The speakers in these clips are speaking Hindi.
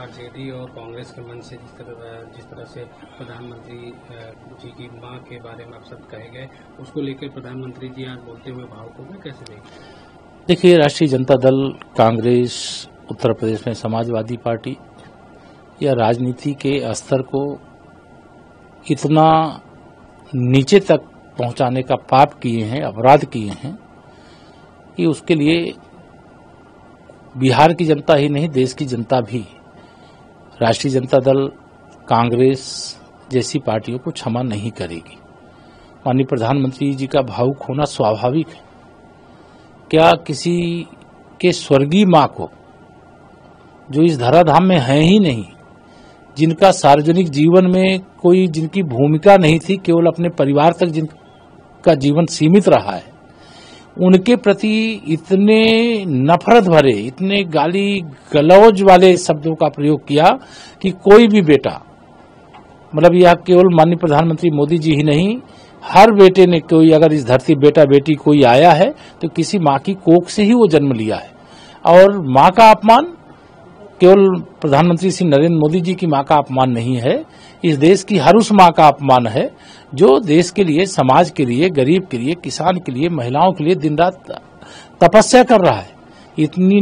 आरजेडी और कांग्रेस के मन से जिस तरह से प्रधानमंत्री जी की मां के बारे में आप सब कहे गए, उसको लेकर प्रधानमंत्री जी आज बोलते हुए भावुक हो गए, कैसे देखें? देखिए, राष्ट्रीय जनता दल, कांग्रेस, उत्तर प्रदेश में समाजवादी पार्टी या राजनीति के स्तर को इतना नीचे तक पहुंचाने का पाप किए हैं, अपराध किए हैं कि उसके लिए बिहार की जनता ही नहीं, देश की जनता भी राष्ट्रीय जनता दल, कांग्रेस जैसी पार्टियों को क्षमा नहीं करेगी। माननीय प्रधानमंत्री जी का भावुक होना स्वाभाविक है। क्या किसी के स्वर्गीय मां को, जो इस धराधाम में है ही नहीं, जिनका सार्वजनिक जीवन में कोई जिनकी भूमिका नहीं थी, केवल अपने परिवार तक जिनका जीवन सीमित रहा है, उनके प्रति इतने नफरत भरे, इतने गाली गलौज वाले शब्दों का प्रयोग किया कि कोई भी बेटा, मतलब यह केवल माननीय प्रधानमंत्री मोदी जी ही नहीं, हर बेटे ने, कोई अगर इस धरती बेटा बेटी कोई आया है तो किसी मां की कोख से ही वो जन्म लिया है। और मां का अपमान केवल प्रधानमंत्री श्री नरेंद्र मोदी जी की मां का अपमान नहीं है, इस देश की हर उस मां का अपमान है जो देश के लिए, समाज के लिए, गरीब के लिए, किसान के लिए, महिलाओं के लिए दिन रात तपस्या कर रहा है। इतनी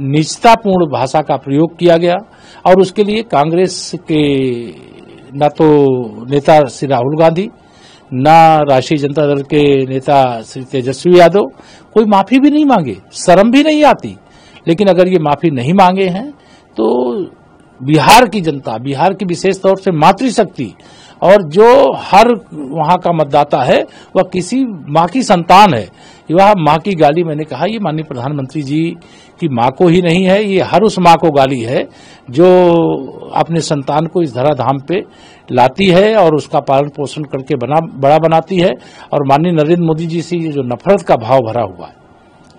नीचतापूर्ण भाषा का प्रयोग किया गया और उसके लिए कांग्रेस के न तो नेता श्री राहुल गांधी, न राष्ट्रीय जनता दल के नेता श्री तेजस्वी यादव कोई माफी भी नहीं मांगे, शर्म भी नहीं आती। लेकिन अगर ये माफी नहीं मांगे हैं तो बिहार की जनता, बिहार की विशेष तौर से मातृशक्ति और जो हर वहां का मतदाता है वह किसी मां की संतान है। वह मां की गाली, मैंने कहा, ये माननीय प्रधानमंत्री जी की मां को ही नहीं है, ये हर उस मां को गाली है जो अपने संतान को इस धराधाम पे लाती है और उसका पालन पोषण करके बड़ा बनाती है। और माननीय नरेंद्र मोदी जी से जो नफरत का भाव भरा हुआ है,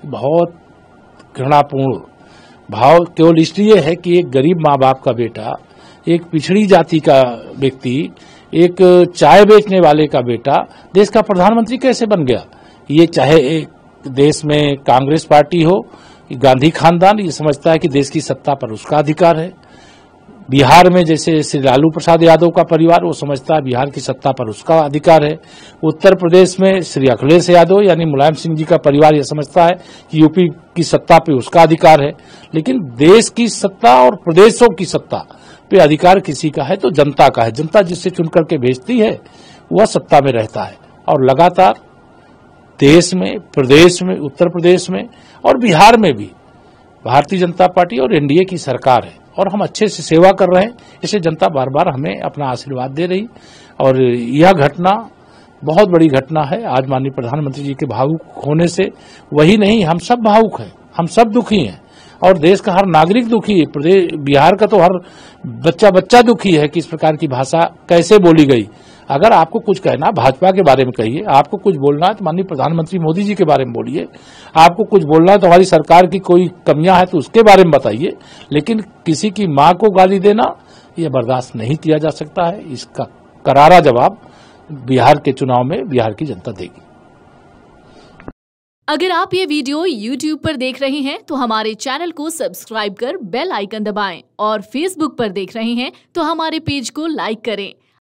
बहुत घृणापूर्ण भाव केवल इसलिए है कि एक गरीब माँ बाप का बेटा, एक पिछड़ी जाति का व्यक्ति, एक चाय बेचने वाले का बेटा देश का प्रधानमंत्री कैसे बन गया। ये चाहे एक देश में कांग्रेस पार्टी हो, गांधी खानदान ये समझता है कि देश की सत्ता पर उसका अधिकार है। बिहार में जैसे श्री लालू प्रसाद यादव का परिवार, वो समझता है बिहार की सत्ता पर उसका अधिकार है। उत्तर प्रदेश में श्री अखिलेश यादव यानी मुलायम सिंह जी का परिवार यह समझता है कि यूपी की सत्ता पे उसका अधिकार है। लेकिन देश की सत्ता और प्रदेशों की सत्ता पे अधिकार किसी का है तो जनता का है। जनता जिससे चुन करके भेजती है वह सत्ता में रहता है। और लगातार देश में, प्रदेश में, उत्तर प्रदेश में और बिहार में भी भारतीय जनता पार्टी और एनडीए की सरकार है और हम अच्छे से सेवा कर रहे हैं। इसे जनता बार बार हमें अपना आशीर्वाद दे रही और यह घटना बहुत बड़ी घटना है। आज माननीय प्रधानमंत्री जी के भावुक होने से वही नहीं, हम सब भावुक हैं, हम सब दुखी हैं और देश का हर नागरिक दुखी है। प्रदेश बिहार का तो हर बच्चा दुखी है कि इस प्रकार की भाषा कैसे बोली गई। अगर आपको कुछ कहना भाजपा के बारे में कहिए, आपको कुछ बोलना है तो माननीय प्रधानमंत्री मोदी जी के बारे में बोलिए, आपको कुछ बोलना है तो हमारी सरकार की कोई कमियां है तो उसके बारे में बताइए। लेकिन किसी की मां को गाली देना यह बर्दाश्त नहीं किया जा सकता है। इसका करारा जवाब बिहार के चुनाव में बिहार की जनता देगी। अगर आप ये वीडियो YouTube पर देख रहे हैं तो हमारे चैनल को सब्सक्राइब कर बेल आइकन दबाएं और Facebook पर देख रहे हैं तो हमारे पेज को लाइक करें।